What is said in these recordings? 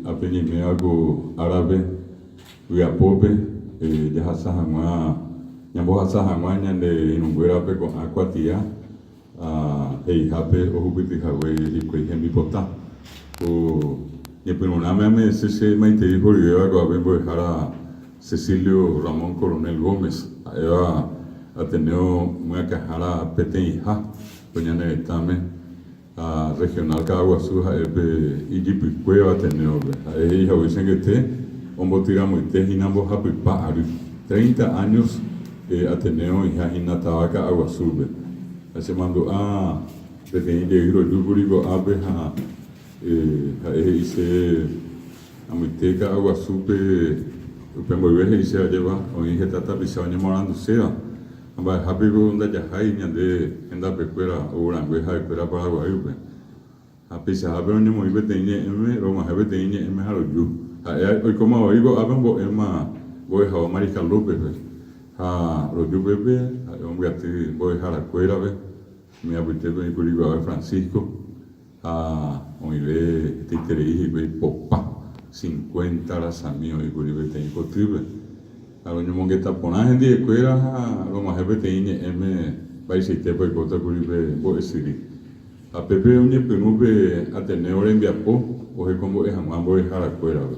apeñemeáko árape vy'apópe jahasa hag̃ua ñambohasa hag̃ua ñande irũnguérape ko'ã kuatia heihápe ohupytyhague hikuái hembipota ñepyrũrãme ame che maitei horivéva ko'ápe mbo'ehára Cecilio Ramón Coronel Gómez ha'éva Ateneo Myakãhára peteĩha ñane retãme regional Ka'aguasu ha'épe ijipykuéva Ateneópe ha'e heihague chengete ombotýramoitéhína mbohapypa ary 30 años Ateneo ihahína táva Ka'aguasúpe achemandu'a peteĩ jey rojúkuri ko'ápe ha'e he'iche amoite Ka'aguasúpe upe mboyve he'iche ajéva oĩ heta tapicha oñemoaranduséva mba'ehápiko ndajahái ñande hendapekuéra ourangue ha'ekuéra Paraguaýpe apichahápe oñemoĩ peteĩ ñe'ẽme rog̃uahẽ peteĩ ñe'ẽme ha roju ha'e oikómavai ko'ápe mbo'éma mbo'eháva Mariscal Lópezpe ha rojúpepe ha'e ombyaty mbo'eharakuérape miapytépe oĩkuri ko'ápe Francisco ha oĩve teiterei hikuái popa 50 rasami oĩkuri peteĩ potýpe ha roñomongeta porã hendiekuéra ha rog̃uahẽ peteĩ ñe'ẽme mba'eichaitépa oikótakuri pe mbo'esyry ha pépe oñepyrũpe Ateneo rembiapo oheko mbo'e hag̃ua mbo'eharakuérape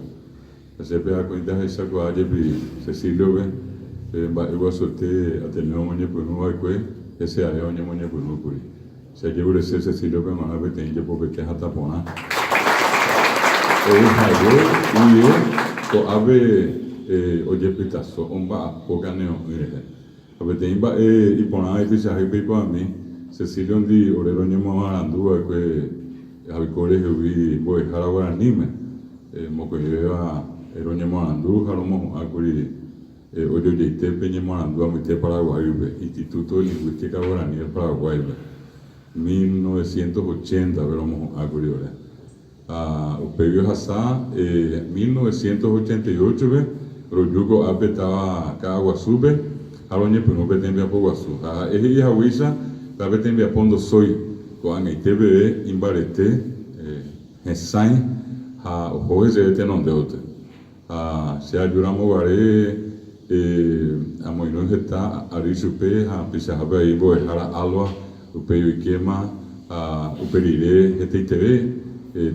chépe akóinte ahechakuaa jepi Ceciliope mba'ýva suerte Ateneo oñepyrũva'ekue heche'aje oñemoñepyrũkuri chejurese Ceciliope mara peteĩ jepopete hata porã ha'e uye ko'ápe ojepytaso omba'apo kane'õ'ỹ ha peteĩ mba'e iporã ipichahépe ipo'ami Cecilio ndi ore roñemoarandúva'ekue haviko rehýi mbo'ehára Guaraníme mokõivéva roñemoarandu ha romohu'ãkuri ojojeitépe ñemoarandu amoite Paraguaýpe Instituto de Lingüística Guaraní del Paraguaype 1980 romohu'ãkuri ore upéi ohasa 1988pe roju ko'ápe táva Ka'aguasúpe ha roñepyrũ pe tembiapo guasu ha ha'e he'ihag̃uícha tápe tembiapo ndosói ko'ag̃aite peve imbarete hesãi ha ohóhecheve tenondéote ha che ajuramoguare amoirũ heta ary chupe ha pichahápe ai mbo'ehára Alba upéi oikéma upe rire hetaiteve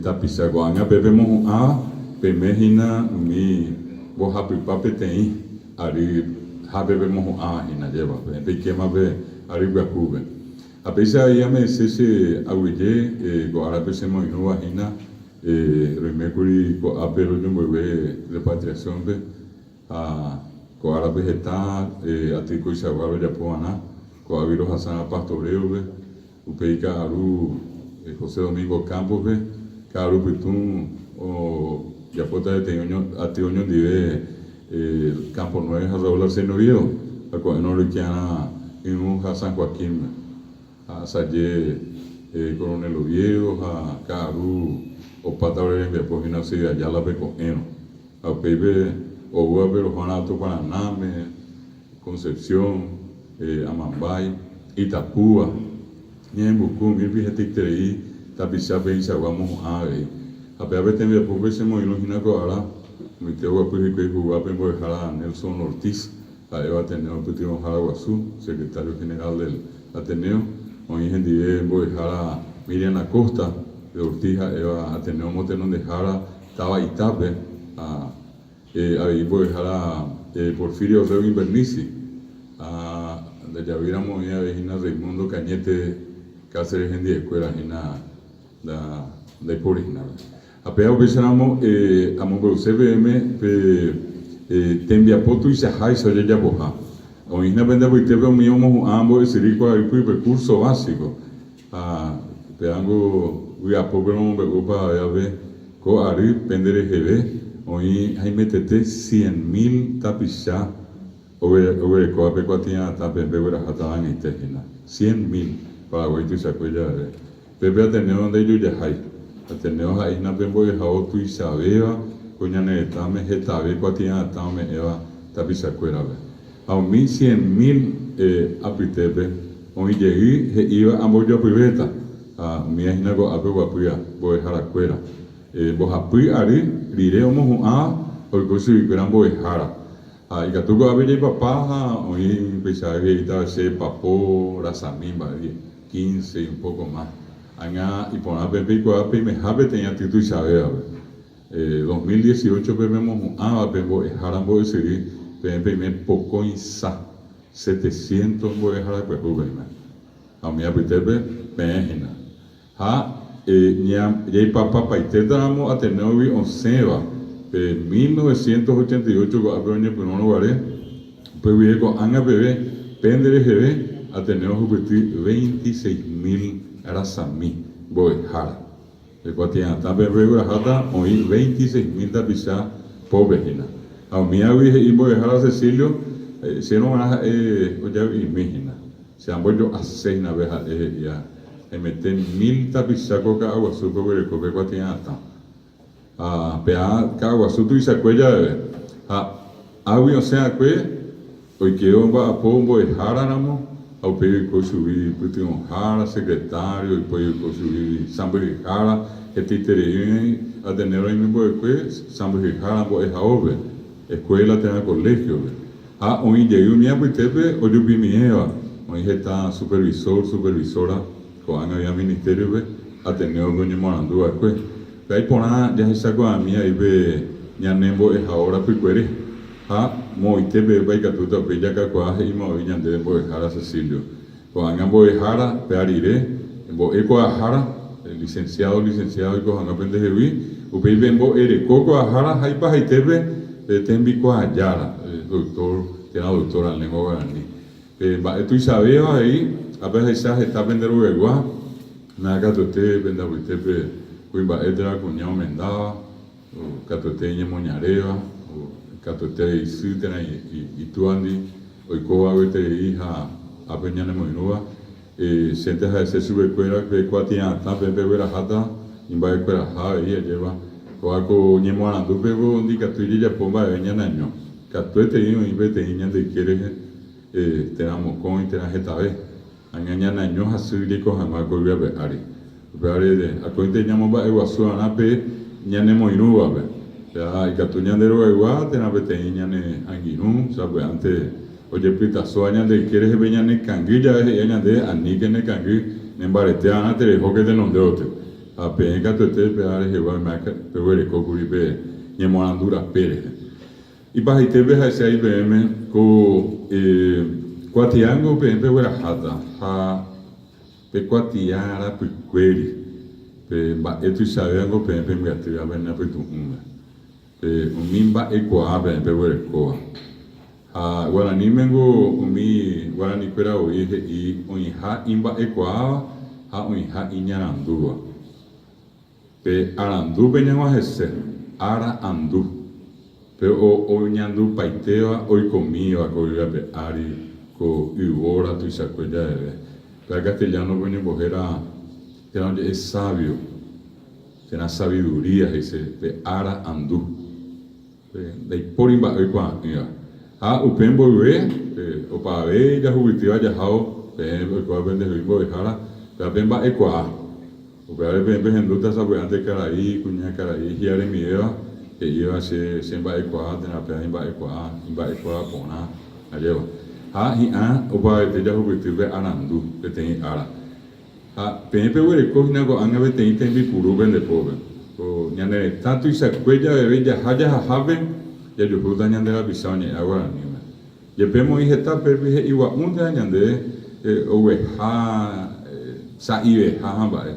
tapicha ko'ág̃a pépe mohu'ã pemehína umi mbohapypa peteĩ ary hápepe mohu'ãhína jévape peikémape ary guakúpe apéicha aí ame che aguyje ko'árape chemoirũvahína roimékuri ko'ápe rojomboyve repatriaciónpe ko'árape heta atykoichagua rojapova'erã ko'águi rohasarã Pastoreope upéi ka'aru José Domingo Campospe ka'aru pytũ japóta peteĩ aty oñondive Campo 9 ha Raúl Arsenio Oviedo ha ko'ẽrõ roikiarã yrũ ha San Joaquín ha asaje Coronel Oviedo ha ka'aru opáta ore rembiapohína Ciudad Ayálape ko'ẽrõ ha upéipe oúvape rohóra Alto Paranáme, Concepción, Amambay, Itapúva ñe'ẽmbuku umípe hetaiterei tapichápe ichagua mohu'ã avei ha péape tembiapópe chemoirũhína ko'ára oite oguapy hikuái huguápe mbo'ehára Nelson Ortiz ha'éva Ateneo Pytyvõhára Guasu secretario general del Ateneo oĩ hendive mbo'ehára Miriam Acosta de Ortiz ha'éva Ateneo motenondehára Tavaitápe avei mbo'ehára Porfirio Orrego Invernici ndajavíramo aveihína Raimundo Cañete Cáceres hendiekuérahína ndaipórinare apea upéicharamo amombe'usépe pe tembiapo tuichaháicha ojejapoha oĩhína pendepoitépe umi omohu'ã mbo'esyry ko'águi curso básico peángo vy'apópe romombe'úpa aveave ko'áry pendereheve oĩ haimetete 100.000 tapicha oguerekóape kuatia'atã pembegueraha tavag̃aitéhína 100.000 Paraguay tuichakue jave pépe Ateneo ndaijujahái Ateneo ha'éhina pe mbo'ehávo tuichavéva ko ñane retãme hetave kuatia'atã ome'ẽva tapichakuérape ha umi 100.000 apytépe oĩjey he'íva ambojoapyvéta ha miahína ko'ápe guapýa mbo'eharakuéra bohapy ari rire omohu'ã oiko chugui mbo'ehára ha ikatuko ave jaipapa ha oĩ peisaje itavece papo rasami mba'e 15 y un poco más aña iporãpe peikuaa peimeha peteĩ aty tuichavévape 2018 pe mohu'ãvape mbo'ehára mbo'esyry peime pokõi sa 700 mbo'eharakue peime ha umi apytépe peẽhína ha jaipapapaitétaramo Ateneogui osẽva 1988 ko'ápe oñepyrõrõguare upéguire ko'ág̃a peve pénde reheve Ateneo hupyty 26.000 rasami mbo'ehára ekuatia'atã pembegueraháta oĩ 26.000 tapicha pópehína ha umíagui he'i mbo'ehára Cecilio chérongarã ha'e ojavy'imíhína che ambojoaséhina pe ha'e he'ia emete 1000 tapicha ko Ka'aguasúpe oguereko pe kuatia'atã pea Ka'aguasu tuichakue javeve ha águi osẽ'akue oikevo mba'apo mbo'eháraramo ha upéi oiko chugui Pytyvõhára secretario oipoi oiko chugui Sãmbyhyhára hetaiterei Ateneo roime mbo'ekue Sãmbyhyhára mbo'ehaópe escuela térã colegiope ha oĩjey umi apytépe ojupimiẽva oĩ heta supervisora ko'ág̃a via ministeriope Ateneope oñemoranduva'ekue pe aiporã jahechakuaami aipe ñane mbo'ehao rapykuere ha moitépe ikatúta upéi jakakuaa he'imo'ãi ñandéve mbo'ehára Cecilio ko'ág̃a mbo'ehára pearire mbo'e ko'ahára licenciado ikohãngape ndehegui upéipe mbo'ereko ko'ahára ha ipahaitépe tembikuaajára doctora en lengua guaraní mba'e tuichavéva he'i ápe ahecha heta penderovegua na'akatuete pendapytépe kuimba'étera kuña omendáva katuete ñemoñaréva katuete isy térã itúandi oikóvagueterei ha ápe ñanemoirũva chénte ha'eche chupekuéra pe kuatia'atã pembegueraháta imba'ekueraha avei ajéva ko'áko ñemoarandúpeko ndikatúi jejapo mba'eve ñanaño katueteĩ oĩ peteĩ ñandeike rehe térã mokõi térã hetave aña ñanaño hasy jaikohãma koyguape ári upeareve akóinte ñamomba'e guasu'arã pe ñanemoirũvape pea ikatu ñanderogaygua térã peteĩ ñane angirũ sape'ãnte ojepytasóa ñandeike rehe ñanekãngy jave he'ia ñande aníke nekãngy nembareté'arã terehóke tenondéote ha peẽ katuete pea rehegua peguerekókuri pe ñemoarandu rape rehe ipahaitépe ha'echa IPM ko kuatiángo peẽ pegueraháta ha pe kuatia rapykuéri pe mba'e tuichavéango peẽ pembyatýva penapytu'ũme umi mba'ekuaa peẽ peguerekóva ha guaranímengo umi guaranikuéra oĩ he'i oĩha imba'ekuaáva ha oĩha iñarandúva pe arandu peñag̃uahẽse ára andu pe oñandupaitéva oikomíva koyguape ári ko yvóra tuichakue javeve pe castellano oñembohéra térã oje'e sabio térã sabiduría heise pe ára andu pe ndaipóri mba'e oikuaa'ỹva ha upe mboyve opave jahupytýva jaháo peẽ oikuaa ndehegui mbo'ehára pe ápe mba'ekuaa upeáre peẽ pehendúta sape'ãte karai kuña karai hi'aremivéva he'íva che mba'ekuaa térã pe imba'ekuaa porã ajéva ha hi'ã opavete jahupytýpe arandu peteĩ ára ha peẽ peguereko ko'ág̃a peteĩ tembipuru pendepópe ko ñane retã tuichakue javeve jahajápe jajuhúta ñande rapicha oñe'ẽ Guaraníme jepémo'i heta pépi he'igua'ũnteva ñande ogueha sa'iveha ha mba'e